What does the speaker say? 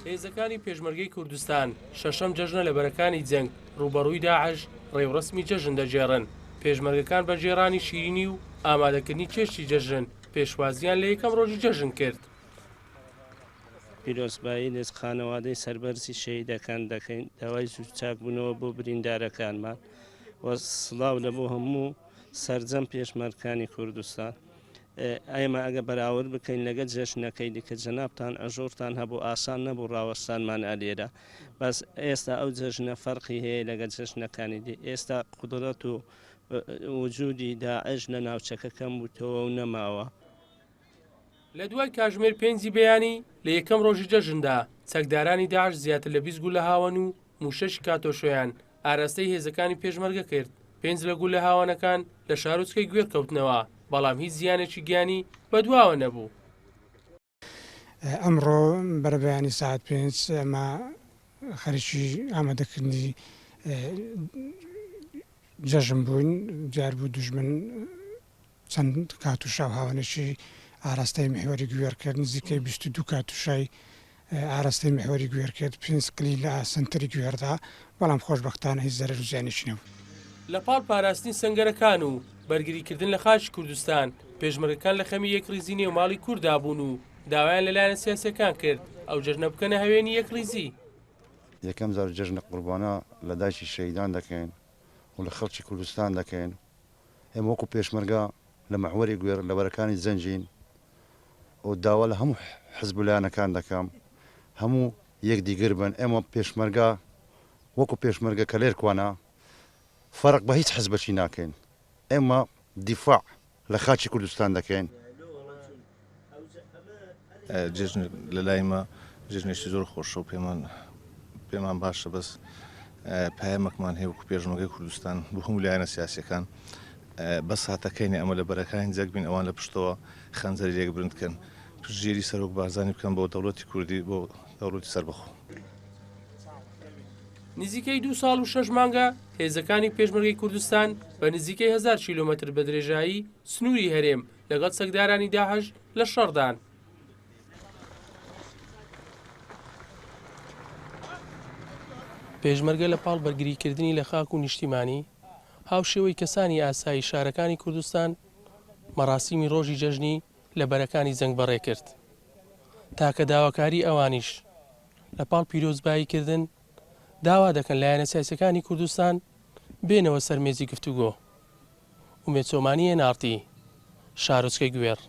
هێزەکانی پێشمەرگەی کوردستان شەشەم جەژنە لە بەرەکانی جەنگ ڕوبەڕووی داعش ڕێوڕسمی جەژن دەجێڕن. پێشمەرگەکان بە جێڕانی شیرینی و ئامادەکردنی چێشتی جەژن پێشوازیان لە یەکەم ڕۆژی جەژن کرد. پیرۆزبایی لەس خانەوادەی سەربەرزی شەهیدەکان دەکەین، داوای زوو چاکبوونەوە بۆ بریندارەکانمان وە سڵاو لە بۆ هەموو سەرجەم پێشمەرگەکانی کوردستان. ئێمە ئەگە بەراورد بکەین لەگەڵ جەژنەکەی دیکە جەنابتان ئەژۆرتان هەبوو ئاسان نەبوو ڕاوەستانمان ئەلێرە، بەس ئێستا ئەو جەژنە فەرقی هەیە لەگەڵ جەژنەکانی دی. ئێستا قودرەت و وجودی داعش لە ناوچەکەکەم بووتەوە و نەماوە. لە دوای کاتژمێر 5 بەیانی لە یەکەم ڕۆژی جەژندا چەکدارانی داعش زیاتر لە 20 گول لە هاوەن و موشەشی کاتۆشۆیان ئاراستەی هێزەکانی پێشمەرگە کرد. 5 لە گول لە هاوانەکان لە شارۆچکەی گوێر کەوتنەوە، بەڵام هیچ زیانێکی گیانی بەدواوە نەبوو. ئەمڕۆ بەرەبەیانی ساعت 5 ئەمە خەریکی ئامادەکردنی جەژن بووین. جار بوو دوژمن چەند کاتوشا و هاوانێکی ئاراستەی محوەری گوێر کرد، نزیکەی 22 کاتوشای ئاراستەی محوەری گوێر کرد، 5 کلی لە سنتەری گوێردا، بەڵام خۆشبەختانە هیچ زەرەر و زیانێکی نەبوو. لە پاڵ پاراستنی سەنگەرەکان و بەرگریکردن لە خاچی کوردستان پێشمەرگەکان لە خەمی یەکریزی نێوماڵی کووردا بوون و داوایان لەلایەنە سیاسیەکان کرد ئەو جەژنە بکەنە هەوێنی یەکریزی. یەکەم جار جەژنە قوربانە لە دایکی شەهیدان دەکەین و لە خەڵکی کوردستان دەکەین. ئێمە وەکو پێشمەرگە لە مەحوەری گوێر لە بەرەکانی زەنجین و داوا لە هەموو حزبولایەنەکان دەکەم هەموو یەک دیگر بن. ئێمە پێشمەرگە وەکو پێشمەرگە کە لێرکوانە فەرق بە هیچ حزبەکی ناکەین. ئێمە دیفاع لە خاچی کوردستان دەکەین. جژن لە لای مە جژنێکی زۆر خۆشە و پێمان باشە، بەس پایەمەکمان هەیە وەکو پێشمەرگەی کوردستان بۆ هەموو لایەنە سیاسیەکان بەس هاتەکەینە ئەمە لە بەرەکانی جەنگ بین، ئەوان لە پشتەوە خەنجەری لێک بردکەن، پشتگیری سەرۆک بارزانی بکەن بۆ دەوڵەتی کوردی، بۆ دەوڵەتی سەربەخۆ. نزیکەی 2 ساڵ و 6 مانگە هێزەکانی پێشمەرگەی کوردستان بە نزیکەی 1000 کیلۆمەتر بە درێژایی سنووری هەرێم لەگەڵ چەکدارانی داعش لە شەڕدان. پێشمەرگە لە پاڵ بەرگریکردنی لە خاک و نیشتیمانی هاوشێوەی کەسانی ئاسایی شارەکانی کوردستان مەراسیمی ڕۆژی جەژنی لە بەرەکانی جەنگ بەڕێ کرد، تاکە داواکاری ئەوانیش لە پاڵ پیرۆزباییکردن داوا دەکەن لایەنە سیاسیەکانی کوردستان بێنەوە سەر مێزی گفتوگۆ. ومێد چۆمانی نارتی، شارۆچکەی گوێر.